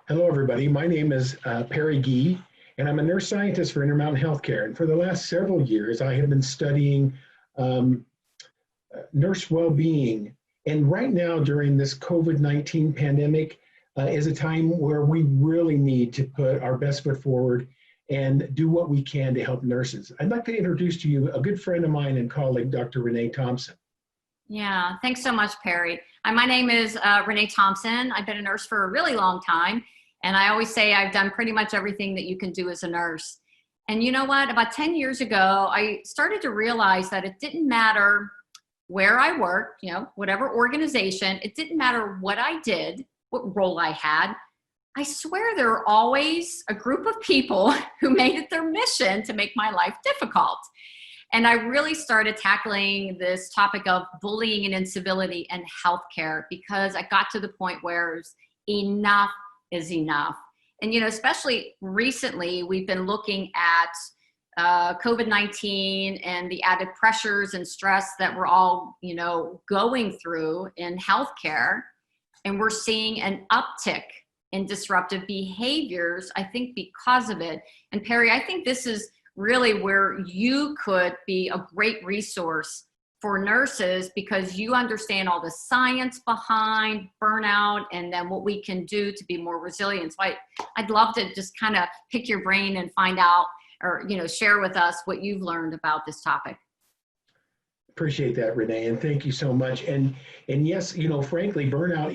Hello, everybody. My name is Perry Gee, and I'm a nurse scientist for Intermountain Healthcare. And for the last several years, I have been studying um, nurse well-being. And right now, during this COVID-19 pandemic, is a time where we really need to put our best foot forward and do what we can to help nurses. I'd like to introduce to you a good friend of mine and colleague, Dr. Renee Thompson. Yeah, thanks so much, Perry. My name is Renee Thompson. I've been a nurse for a really long time. And I always say I've done pretty much everything that you can do as a nurse. And you know what? About 10 years ago, I started to realize that it didn't matter where I worked, whatever organization, it didn't matter what I did, what role I had. I swear there were always a group of people who made it their mission to make my life difficult. And I really started tackling this topic of bullying and incivility in healthcare because I got to the point where enough is enough. And, especially recently, we've been looking at COVID-19 and the added pressures and stress that we're all, going through in healthcare. And we're seeing an uptick in disruptive behaviors, I think, because of it. And Perry, I think this is really where you could be a great resource for nurses because you understand all the science behind burnout and then what we can do to be more resilient. So I'd love to just kind of pick your brain and find out or, share with us what you've learned about this topic. Appreciate that, Renee, and thank you so much. And yes, frankly, burnout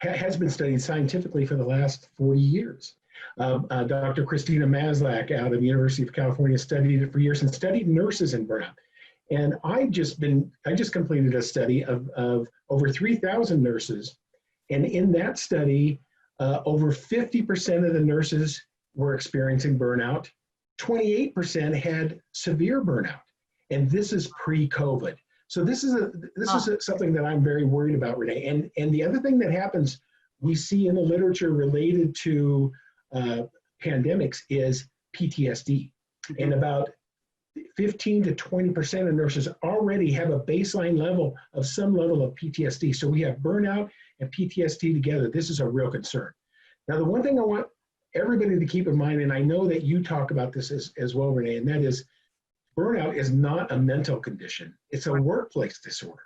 has been studied scientifically for the last 40 years. Dr. Christina Maslach out of the University of California studied it for years and studied nurses in burnout. And I just completed a study of over 3,000 nurses. And in that study, over 50% of the nurses were experiencing burnout. 28% had severe burnout. And this is pre-COVID. So this is something that I'm very worried about, Renee. And the other thing that happens, we see in the literature related to pandemics is PTSD. And about 15 to 20% of nurses already have a baseline level of some level of PTSD. So we have burnout and PTSD together. This is a real concern. Now, the one thing I want everybody to keep in mind, and I know that you talk about this as well, Renee, and that is burnout is not a mental condition. It's a workplace disorder.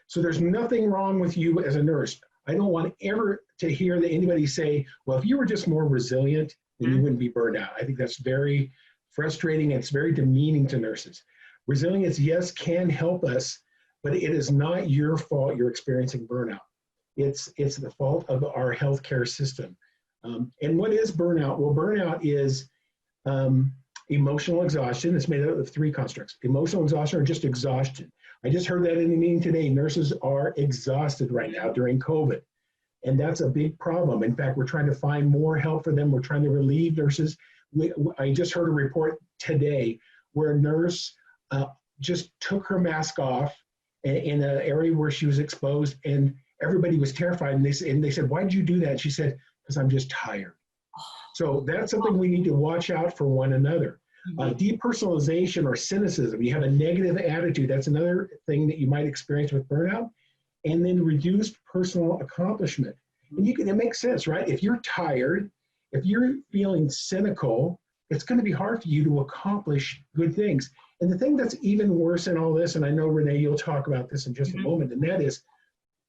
So there's nothing wrong with you as a nurse. I don't want ever to hear that anybody say, well, if you were just more resilient, then you wouldn't be burned out. I think that's very frustrating and it's very demeaning to nurses. Resilience, yes, can help us, but it is not your fault you're experiencing burnout. It's the fault of our healthcare system. And what is burnout? Well, burnout is emotional exhaustion. It's made up of three constructs: emotional exhaustion or just exhaustion. I just heard that in the meeting today. Nurses are exhausted right now during COVID, and that's a big problem. In fact, we're trying to find more help for them. We're trying to relieve nurses. I just heard a report today where a nurse just took her mask off in an area where she was exposed, and everybody was terrified. And they said, "Why did you do that?" And she said, "Because I'm just tired." So that's something we need to watch out for one another. Depersonalization or cynicism, you have a negative attitude. That's another thing that you might experience with burnout. And then reduced personal accomplishment. And it makes sense, right? If you're tired, if you're feeling cynical, it's going to be hard for you to accomplish good things. And the thing that's even worse in all this, and I know, Renee, you'll talk about this in just a moment, and that is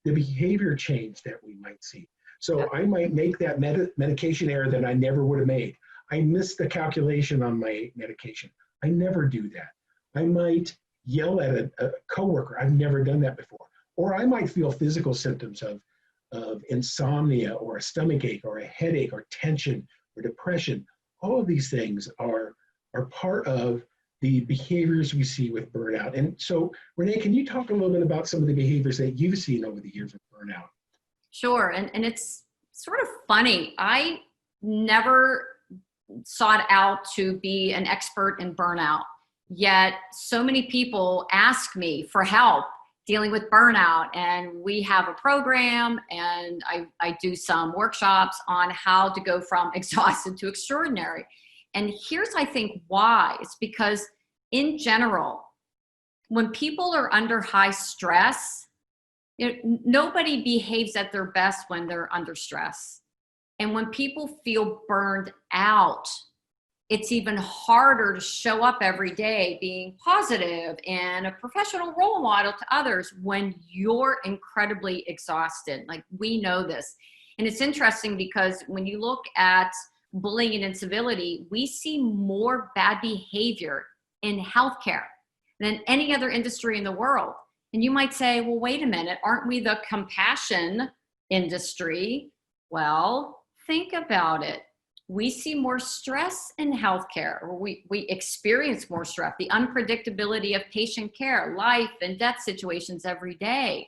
the behavior change that we might see. So I might make that medication error that I never would have made. I missed the calculation on my medication. I never do that. I might yell at a coworker. I've never done that before. Or I might feel physical symptoms of insomnia or a stomach ache or a headache or tension or depression. All of these things are part of the behaviors we see with burnout. And so, Renee, can you talk a little bit about some of the behaviors that you've seen over the years with burnout? Sure. And it's sort of funny. I never sought out to be an expert in burnout, yet so many people ask me for help dealing with burnout. And we have a program and I do some workshops on how to go from exhausted to extraordinary. And here's, I think, why. It's because in general, when people are under high stress, nobody behaves at their best when they're under stress. And when people feel burned out, it's even harder to show up every day being positive and a professional role model to others when you're incredibly exhausted. Like, we know this. And it's interesting because when you look at bullying and incivility, we see more bad behavior in healthcare than any other industry in the world. And you might say, well, wait a minute, aren't we the compassion industry? Well, think about it. We see more stress in healthcare, or we experience more stress, the unpredictability of patient care, life and death situations every day.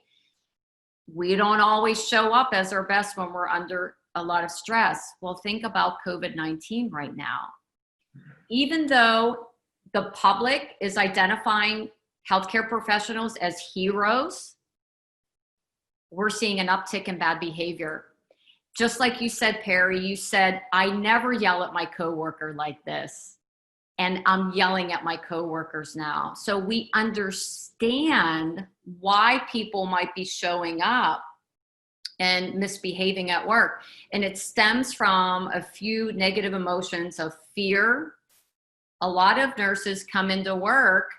We don't always show up as our best when we're under a lot of stress. Well, think about COVID-19 right now. Even though the public is identifying healthcare professionals as heroes, we're seeing an uptick in bad behavior. Just like you said, Perry, you said, I never yell at my coworker like this. And I'm yelling at my coworkers now. So we understand why people might be showing up and misbehaving at work. And it stems from a few negative emotions of fear. A lot of nurses come into work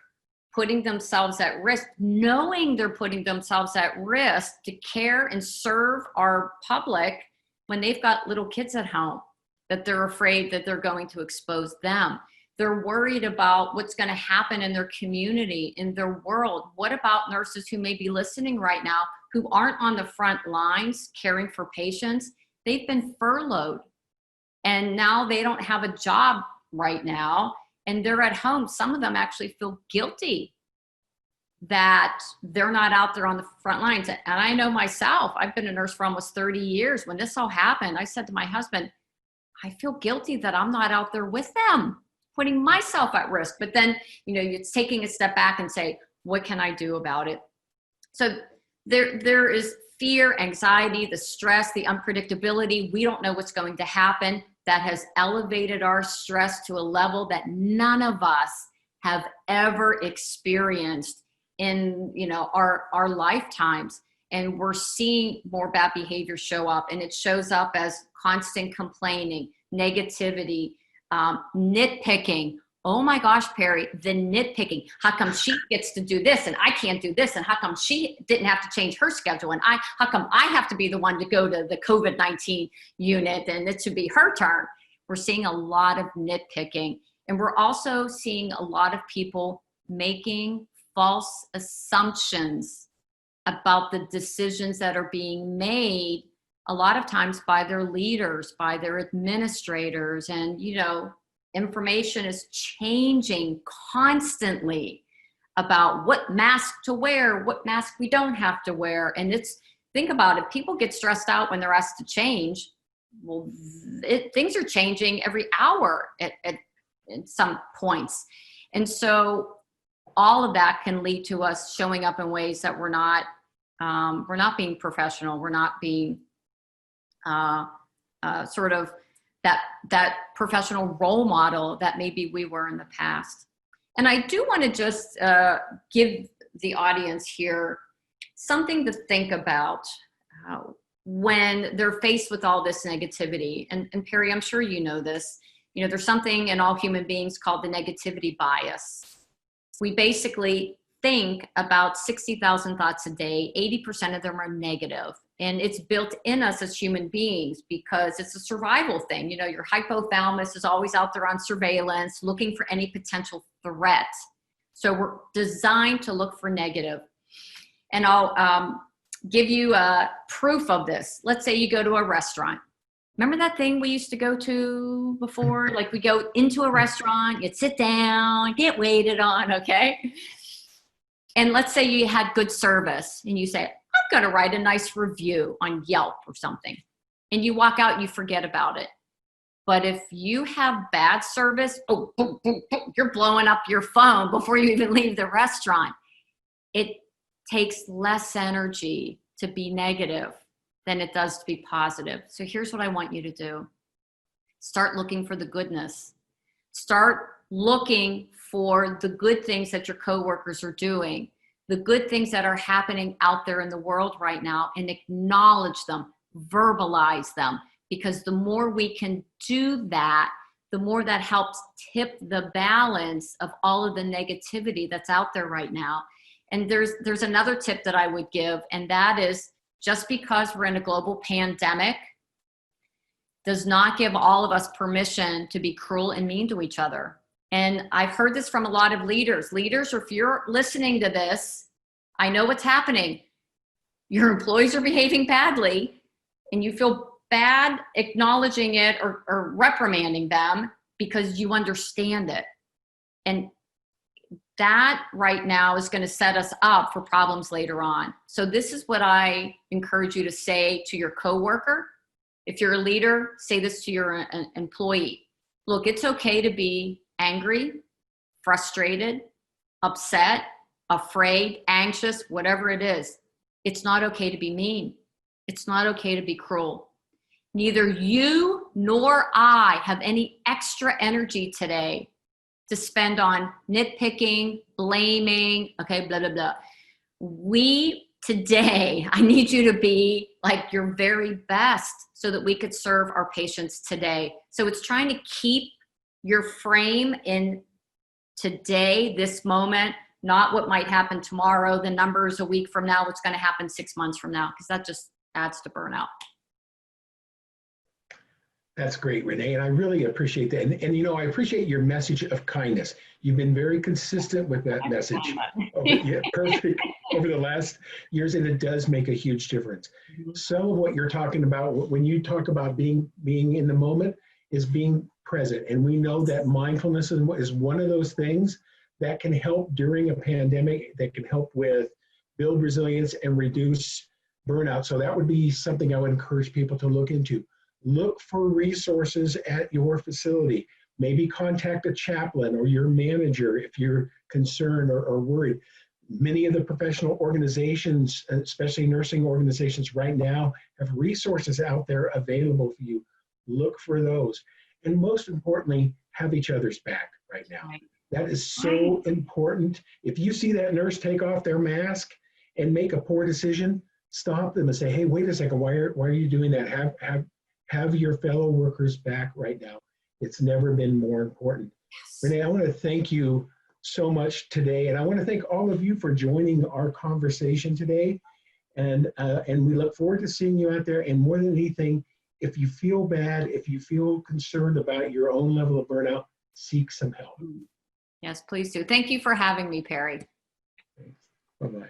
putting themselves at risk, knowing they're putting themselves at risk to care and serve our public when they've got little kids at home, that they're afraid that they're going to expose them. They're worried about what's going to happen in their community, in their world. What about nurses who may be listening right now who aren't on the front lines caring for patients? They've been furloughed and now they don't have a job right now and they're at home. Some of them actually feel guilty that they're not out there on the front lines. And I know myself, I've been a nurse for almost 30 years. When this all happened, I said to my husband, I feel guilty that I'm not out there with them, putting myself at risk. But then, it's taking a step back and say, what can I do about it? So there is fear, anxiety, the stress, the unpredictability. We don't know what's going to happen. That has elevated our stress to a level that none of us have ever experienced in our lifetimes. And we're seeing more bad behavior show up, and it shows up as constant complaining, negativity, nitpicking. Oh my gosh, Perry, the nitpicking. How come she gets to do this and I can't do this? And how come she didn't have to change her schedule? And how come I have to be the one to go to the COVID-19 unit and it should be her turn? We're seeing a lot of nitpicking. And we're also seeing a lot of people making false assumptions about the decisions that are being made, a lot of times by their leaders, by their administrators. And, information is changing constantly about what mask to wear, what mask we don't have to wear. And think about it, people get stressed out when they're asked to change. Well, things are changing every hour at some points. And so all of that can lead to us showing up in ways that we're not being professional. We're not being sort of that professional role model that maybe we were in the past. And I do want to just give the audience here something to think about when they're faced with all this negativity. And Perry, I'm sure you know this. There's something in all human beings called the negativity bias. We basically think about 60,000 thoughts a day. 80% of them are negative. And it's built in us as human beings because it's a survival thing. Your hypothalamus is always out there on surveillance, looking for any potential threat. So we're designed to look for negative. And I'll give you proof of this. Let's say you go to a restaurant. Remember that thing we used to go to before? Like, we go into a restaurant, you'd sit down, get waited on, okay? And let's say you had good service and you say, I'm going to write a nice review on Yelp or something. And you walk out and you forget about it. But if you have bad service, boom, boom, boom, boom, you're blowing up your phone before you even leave the restaurant. It takes less energy to be negative than it does to be positive. So here's what I want you to do. Start looking for the goodness. Start looking for the good things that your coworkers are doing, the good things that are happening out there in the world right now, and acknowledge them, verbalize them, because the more we can do that, the more that helps tip the balance of all of the negativity that's out there right now. And there's another tip that I would give, and that is, just because we're in a global pandemic does not give all of us permission to be cruel and mean to each other. And I've heard this from a lot of leaders. Leaders, or if you're listening to this, I know what's happening. Your employees are behaving badly, and you feel bad acknowledging it or reprimanding them because you understand it. And that right now is going to set us up for problems later on. So this is what I encourage you to say to your coworker. If you're a leader, say this to your employee. Look, it's okay to be angry, frustrated, upset, afraid, anxious, whatever it is. It's not okay to be mean. It's not okay to be cruel. Neither you nor I have any extra energy today to spend on nitpicking, blaming, okay, blah, blah, blah. Today, I need you to be like your very best so that we could serve our patients today. So it's trying to keep your frame in today, this moment, not what might happen tomorrow, the numbers a week from now, what's going to happen 6 months from now, because that just adds to burnout. That's great, Renee, and I really appreciate that. And you know, I appreciate your message of kindness. You've been very consistent with that message. Yeah, perfect. Over the last years, and it does make a huge difference. Mm-hmm. Some of what you're talking about, when you talk about being in the moment, is being present. And we know that mindfulness is one of those things that can help during a pandemic, that can help with build resilience and reduce burnout. So that would be something I would encourage people to look into. Look for resources at your facility. Maybe contact a chaplain or your manager if you're concerned or worried. Many of the professional organizations, especially nursing organizations right now, have resources out there available for you. Look for those. And most importantly, have each other's back right now. Right. That is so important. If you see that nurse take off their mask and make a poor decision, stop them and say, hey, wait a second, why are you doing that? Have your fellow workers back right now. It's never been more important. Yes. Renee, I want to thank you so much today. And I want to thank all of you for joining our conversation today. And we look forward to seeing you out there. And more than anything, if you feel bad, if you feel concerned about your own level of burnout, seek some help. Yes, please do. Thank you for having me, Perry. Thanks. Bye-bye.